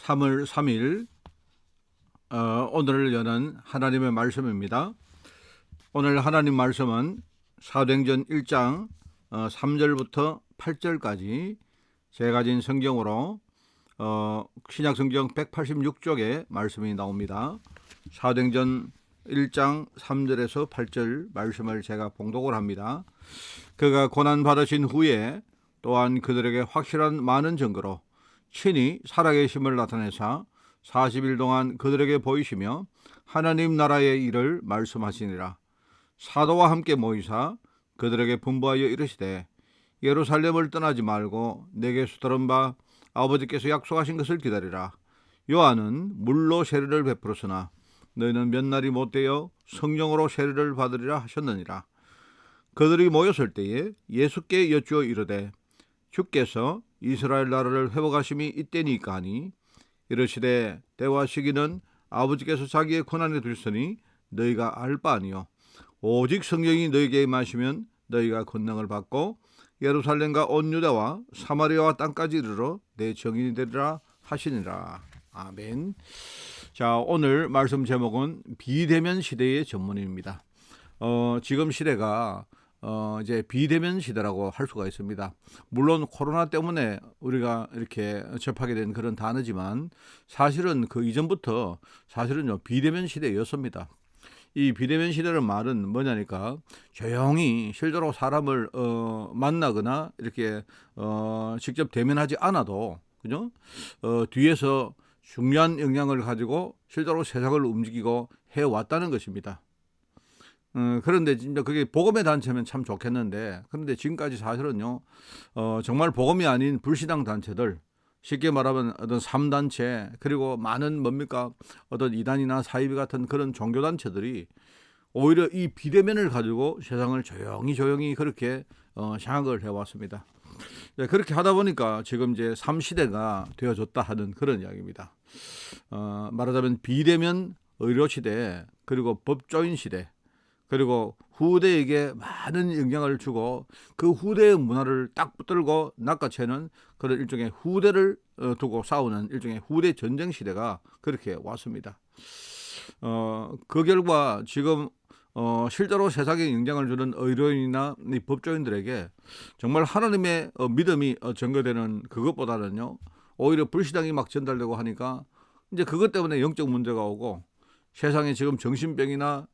3월 3일 오늘 여는 하나님의 말씀입니다. 오늘 하나님 말씀은 사도행전 1장 3절부터 8절까지 제가 가진 성경으로 신약성경 186쪽에 말씀이 나옵니다. 사도행전 1장 3절에서 8절 말씀을 제가 봉독을 합니다. 그가 고난받으신 후에 또한 그들에게 확실한 많은 증거로 친히 살아계심을 나타내사 40일 동안 그들에게 보이시며 하나님 나라의 일을 말씀하시니라. 사도와 함께 모이사 그들에게 분부하여 이르시되 예루살렘을 떠나지 말고 내게서 들은 바 아버지께서 약속하신 것을 기다리라. 요한은 물로 세례를 베풀었으나 너희는 몇 날이 못되어 성령으로 세례를 받으리라 하셨느니라. 그들이 모였을 때에 예수께 여쭈어 이르되 주께서 이스라엘 나라를 회복하심이 이때니까 하니 이르시되 때와 시기는 아버지께서 자기의 권한에 두셨으니 너희가 알 바 아니요 오직 성령이 너희에게 임하시면 너희가 권능을 받고 예루살렘과 온 유다와 사마리아와 땅까지 이르러 내 증인이 되리라 하시니라. 아멘. 자, 오늘 말씀 제목은 비대면 시대의 전문입니다. 지금 시대가 이제 비대면 시대라고 할 수가 있습니다. 물론 코로나 때문에 우리가 이렇게 접하게 된 그런 단어지만 사실은 그 이전부터 사실은요 비대면 시대였습니다. 이 비대면 시대라는 말은 뭐냐니까 조용히 실제로 사람을 만나거나 이렇게 직접 대면하지 않아도 그죠? 뒤에서 중요한 영향을 가지고 실제로 세상을 움직이고 해왔다는 것입니다. 그런데 진짜 그게 복음의 단체면 참 좋겠는데, 그런데 지금까지 사실은요, 정말 복음이 아닌 불신앙 단체들, 쉽게 말하면 어떤 3단체, 그리고 많은 어떤 이단이나 사이비 같은 그런 종교단체들이 오히려 이 비대면을 가지고 세상을 조용히 그렇게 장악을 해왔습니다. 네, 그렇게 하다 보니까 지금 이제 3시대가 되어졌다 하는 그런 이야기입니다. 말하자면 비대면 의료 시대, 그리고 법조인 시대, 그리고 후대에게 많은 영향을 주고 그 후대의 문화를 딱 붙들고 낚아채는 그런 일종의 후대를 두고 싸우는 일종의 후대 전쟁 시대가 그렇게 왔습니다. 그 결과 지금 실제로 세상에 영향을 주는 의료인이나 이 법조인들에게 정말 하나님의 믿음이 전거되는 그것보다는요 오히려 불신앙이 막 전달되고 하니까 이제 그것 때문에 영적 문제가 오고 세상에 지금 정신병이나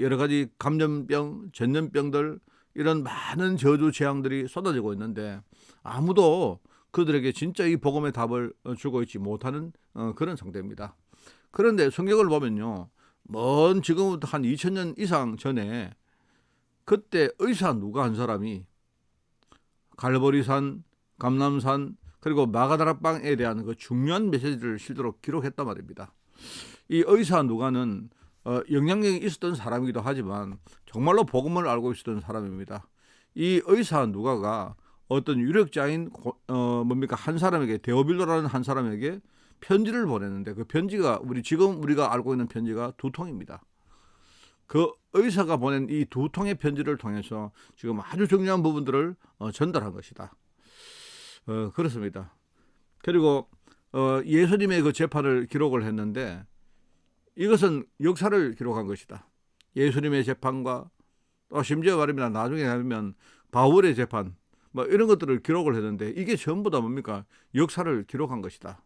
여러 가지 감염병, 전염병들 이런 많은 저주 재앙들이 쏟아지고 있는데 아무도 그들에게 진짜 이 복음의 답을 주고 있지 못하는 그런 상태입니다. 그런데 성경을 보면요, 먼 지금부터 한 2000년 이상 전에 그때 의사 누가 한 사람이 갈보리산, 감람산 그리고 마가다락방에 대한 그 중요한 메시지를 실제로 기록했단 말입니다. 이 의사 누가는 영향력이 있었던 사람이기도 하지만 정말로 복음을 알고 있었던 사람입니다. 이 의사 누가가 어떤 유력자인 한 사람에게, 데오빌로라는 한 사람에게 편지를 보냈는데 그 편지가 지금 우리가 알고 있는 편지가 2통입니다. 그 의사가 보낸 이 2통의 편지를 통해서 지금 아주 중요한 부분들을 전달한 것이다. 그렇습니다. 그리고 예수님의 그 재판을 기록을 했는데 이것은 역사를 기록한 것이다. 예수님의 재판과 또 심지어 말입니다. 나중에 하면 바울의 재판 이런 것들을 기록을 했는데 이게 전부 다 역사를 기록한 것이다.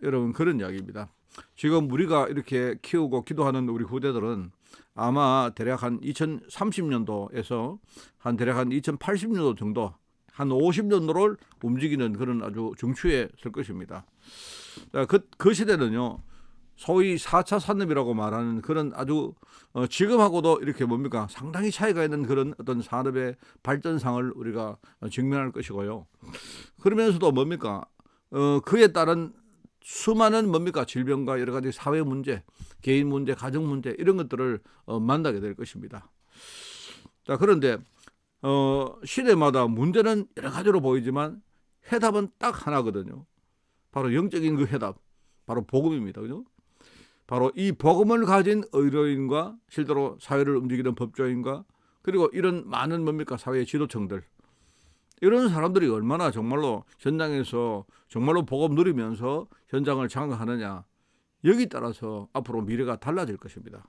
여러분 그런 이야기입니다. 지금 우리가 이렇게 키우고 기도하는 우리 후대들은 아마 대략 한 2030년도에서 대략 한 2080년도 정도 한 50년도를 움직이는 그런 아주 중추에 설 것입니다. 그 시대는요 소위 4차 산업이라고 말하는 그런 아주 지금하고도 이렇게 상당히 차이가 있는 그런 어떤 산업의 발전상을 우리가 직면할 것이고요. 그러면서도 그에 따른 수많은 질병과 여러 가지 사회 문제, 개인 문제, 가정 문제 이런 것들을 만나게 될 것입니다. 자, 그런데 시대마다 문제는 여러 가지로 보이지만 해답은 딱 하나거든요. 바로 영적인 그 해답, 바로 복음입니다. 그죠? 바로 이 복음을 가진 의료인과 실제로 사회를 움직이는 법조인과 그리고 이런 많은 사회의 지도층들 이런 사람들이 얼마나 정말로 현장에서 정말로 복음 누리면서 현장을 장악하느냐, 여기 따라서 앞으로 미래가 달라질 것입니다.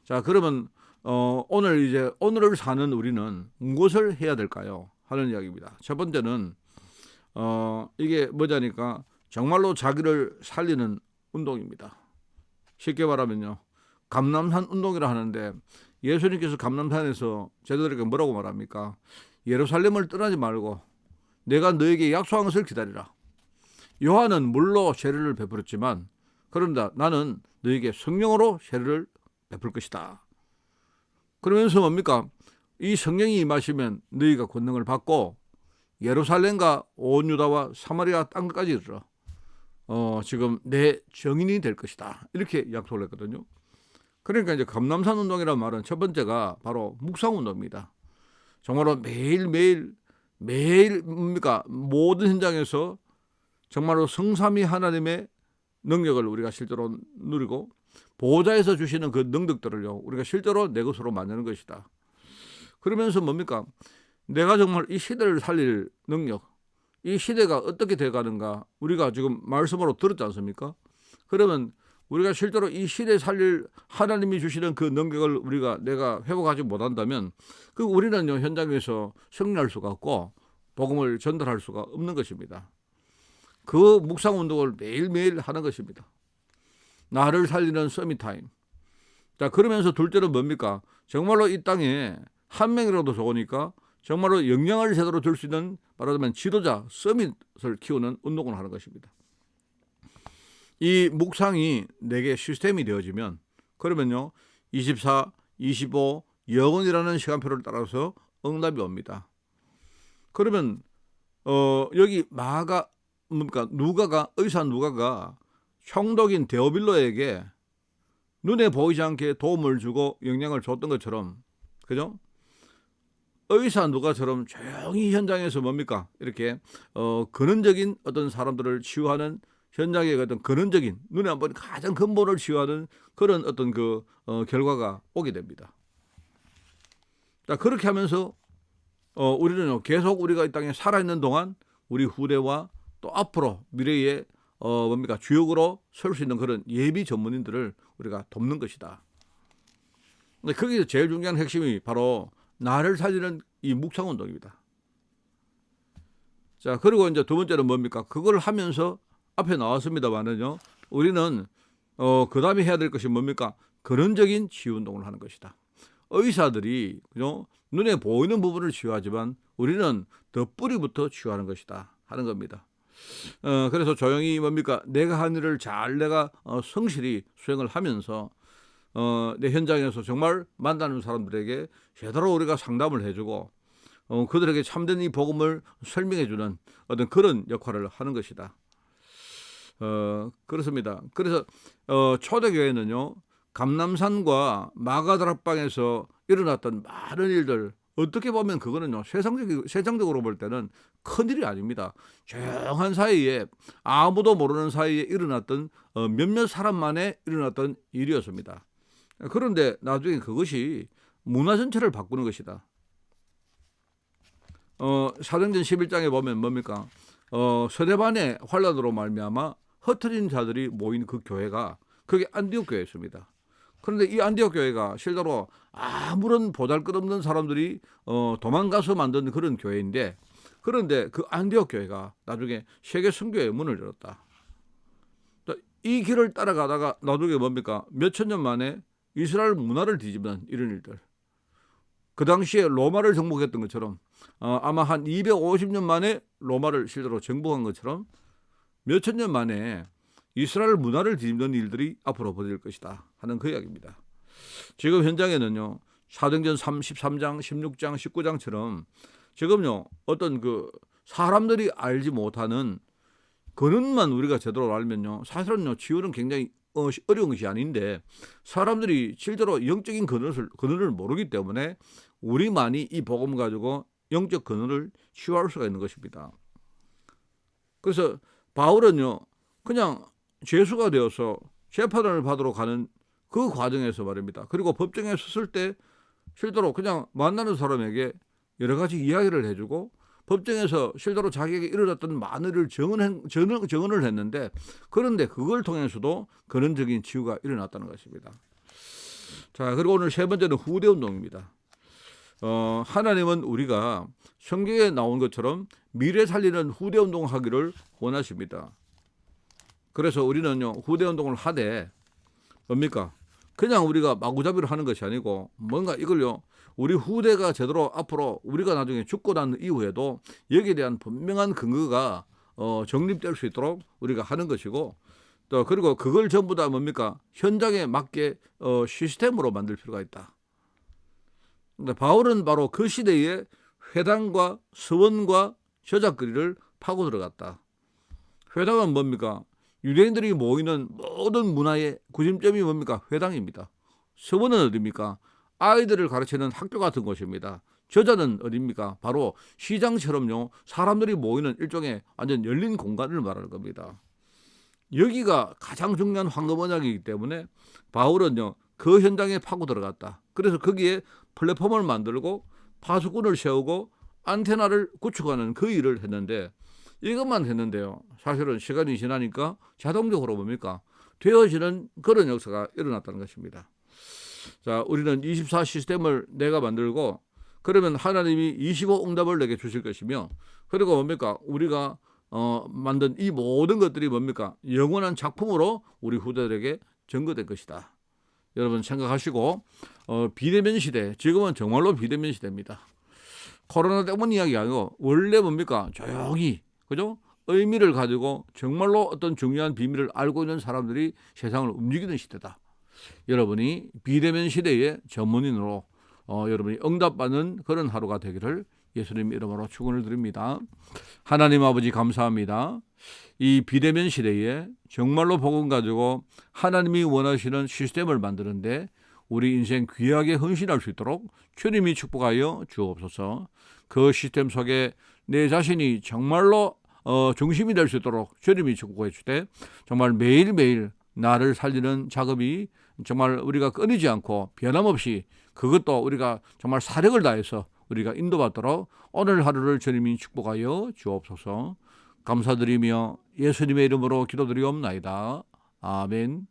자, 그러면 오늘을 사는 우리는 무엇을 해야 될까요? 하는 이야기입니다. 첫 번째는 이게 뭐냐니까 정말로 자기를 살리는 운동입니다. 쉽게 말하면요, 감람산 운동이라 하는데, 예수님께서 감람산에서 제자들에게 뭐라고 말합니까? 예루살렘을 떠나지 말고 내가 너에게 약속한 것을 기다리라. 요한은 물로 세례를 베풀었지만 그런다, 나는 너에게 성령으로 세례를 베풀 것이다. 그러면서 뭡니까? 이 성령이 임하시면 너희가 권능을 받고 예루살렘과 온 유다와 사마리아 땅까지 이르러 지금 내 증인이 될 것이다. 이렇게 약속을 했거든요. 그러니까 이제 감람산 운동이라는 말은 첫 번째가 바로 묵상 운동입니다. 정말로 매일 뭡니까? 모든 현장에서 정말로 성삼위 하나님의 능력을 우리가 실제로 누리고 보호자에서 주시는 그 능력들을요, 우리가 실제로 내 것으로 만드는 것이다. 그러면서 뭡니까? 내가 정말 이 시대를 살릴 능력, 이 시대가 어떻게 돼가는가 우리가 지금 말씀으로 들었지 않습니까? 그러면 우리가 실제로 이 시대에 살릴 하나님이 주시는 그 능력을 내가 회복하지 못한다면 그 우리는요, 현장에서 승리할 수가 없고 복음을 전달할 수가 없는 것입니다. 그 묵상 운동을 매일매일 하는 것입니다. 나를 살리는 서밋타임. 자, 그러면서 둘째는 뭡니까? 정말로 이 땅에 한 명이라도 좋으니까 정말로 영향을 제대로 줄 수 있는, 말하자면 지도자, 서밋을 키우는 운동을 하는 것입니다. 이 묵상이 내게 시스템이 되어지면 그러면요, 24, 25, 영원이라는 시간표를 따라서 응답이 옵니다. 그러면 여기 의사 누가가 총독인 데오빌로에게 눈에 보이지 않게 도움을 주고 영향을 줬던 것처럼, 그죠? 의사 누가처럼 조용히 현장에서 뭡니까? 이렇게 근원적인 어떤 사람들을 치유하는 현장의 어떤 근원적인, 눈에 안 보이는 가장 근본을 치유하는 그런 어떤 결과가 오게 됩니다. 자, 그렇게 하면서 우리는 계속 우리가 이 땅에 살아있는 동안 우리 후대와 또 앞으로 미래의 주역으로 설 수 있는 그런 예비 전문인들을 우리가 돕는 것이다. 근데 거기서 제일 중요한 핵심이 바로 나를 살리는 이 묵상 운동입니다. 자, 그리고 이제 두 번째는 뭡니까? 그걸 하면서 앞에 나왔습니다만은요, 우리는 그 다음에 해야 될 것이 뭡니까? 근원적인 치유 운동을 하는 것이다. 의사들이 그죠? 눈에 보이는 부분을 치유하지만 우리는 더 뿌리부터 치유하는 것이다 하는 겁니다. 그래서 조용히 뭡니까? 내가 한 일을 잘 내가 성실히 수행을 하면서 내 현장에서 정말 만나는 사람들에게 제대로 우리가 상담을 해주고 그들에게 참된 이 복음을 설명해주는 어떤 그런 역할을 하는 것이다. 그렇습니다. 그래서 초대교회는요, 감람산과 마가다락방에서 일어났던 많은 일들, 어떻게 보면 그거는요, 세상적으로 볼 때는 큰일이 아닙니다. 조용한 사이에, 아무도 모르는 사이에 일어났던 몇몇 사람만에 일어났던 일이었습니다. 그런데 나중에 그것이 문화 전체를 바꾸는 것이다. 사도행전 11장에 보면 뭡니까? 서대반의 환란으로 말미암아 흩어진 자들이 모인 그 교회가, 그게 안디옥 교회였습니다. 그런데 이 안디옥 교회가 실제로 아무런 보잘것없는 사람들이 도망가서 만든 그런 교회인데, 그런데 그 안디옥 교회가 나중에 세계 선교의 문을 열었다. 이 길을 따라가다가 나중에 뭡니까? 몇천 년 만에 이스라엘 문화를 뒤집는 이런 일들. 그 당시에 로마를 정복했던 것처럼 아마 한 250년 만에 로마를 실제로 정복한 것처럼 몇천 년 만에 이스라엘 문화를 뒤집는 일들이 앞으로 벌어질 것이다 하는 그 이야기입니다. 지금 현장에는요, 사도행전 33장, 16장, 19장처럼 지금요, 어떤 사람들이 알지 못하는 근원만 우리가 제대로 알면요, 사실은요, 치유는 굉장히 어려운 것이 아닌데, 사람들이 실제로 영적인 근원을 모르기 때문에 우리만이 이 복음 가지고 영적 근원을 치유할 수가 있는 것입니다. 그래서 바울은요, 그냥 죄수가 되어서 재판을 받으러 가는 그 과정에서 말입니다. 그리고 법정에 섰을 때 실제로 그냥 만나는 사람에게 여러 가지 이야기를 해주고 법정에서 실제로 자기에게 일어났던 많은 일을 증언을 했는데, 그런데 그걸 통해서도 근원적인 치유가 일어났다는 것입니다. 자, 그리고 오늘 세 번째는 후대운동입니다. 하나님은 우리가 성경에 나온 것처럼 미래 살리는 후대운동을 하기를 원하십니다. 그래서 우리는요, 후대운동을 하되 뭡니까? 그냥 우리가 마구잡이로 하는 것이 아니고 뭔가 이걸요, 우리 후대가 제대로 앞으로 우리가 나중에 죽고 난 이후에도 여기에 대한 분명한 근거가 정립될 수 있도록 우리가 하는 것이고, 또 그리고 그걸 전부 다 뭡니까? 현장에 맞게 시스템으로 만들 필요가 있다. 근데 바울은 바로 그 시대에 회당과 서원과 저작거리를 파고 들어갔다. 회당은 뭡니까? 유대인들이 모이는 모든 문화의 구심점이 뭡니까? 회당입니다. 서원은 어디입니까? 아이들을 가르치는 학교 같은 곳입니다. 저자는 어디입니까? 바로 시장처럼요, 사람들이 모이는 일종의 완전 열린 공간을 말하는 겁니다. 여기가 가장 중요한 황금 언약이기 때문에 바울은요, 그 현장에 파고 들어갔다. 그래서 거기에 플랫폼을 만들고 파수꾼을 세우고 안테나를 구축하는 그 일을 했는데, 이것만 했는데요, 사실은 시간이 지나니까 자동적으로 뭡니까? 되어지는 그런 역사가 일어났다는 것입니다. 자, 우리는 24 시스템을 내가 만들고, 그러면 하나님이 25 응답을 내게 주실 것이며, 그리고 뭡니까? 우리가 만든 이 모든 것들이 뭡니까? 영원한 작품으로 우리 후대들에게 전거될 것이다. 여러분 생각하시고, 비대면 시대, 지금은 정말로 비대면 시대입니다. 코로나 때문 이야기 아니고 원래 뭡니까? 조용히, 그죠? 의미를 가지고 정말로 어떤 중요한 비밀을 알고 있는 사람들이 세상을 움직이는 시대다. 여러분이 비대면 시대의 전문인으로 여러분이 응답받는 그런 하루가 되기를 예수님 이름으로 축원을 드립니다. 하나님 아버지 감사합니다. 이 비대면 시대에 정말로 복음 가지고 하나님이 원하시는 시스템을 만드는데 우리 인생 귀하게 헌신할 수 있도록 주님이 축복하여 주옵소서. 그 시스템 속에 내 자신이 정말로 중심이 될 수 있도록 주님이 축복해 주되, 정말 매일매일 나를 살리는 작업이 정말 우리가 끊이지 않고 변함없이, 그것도 우리가 정말 사력을 다해서 우리가 인도받도록 오늘 하루를 주님이 축복하여 주옵소서. 감사드리며 예수님의 이름으로 기도드리옵나이다. 아멘.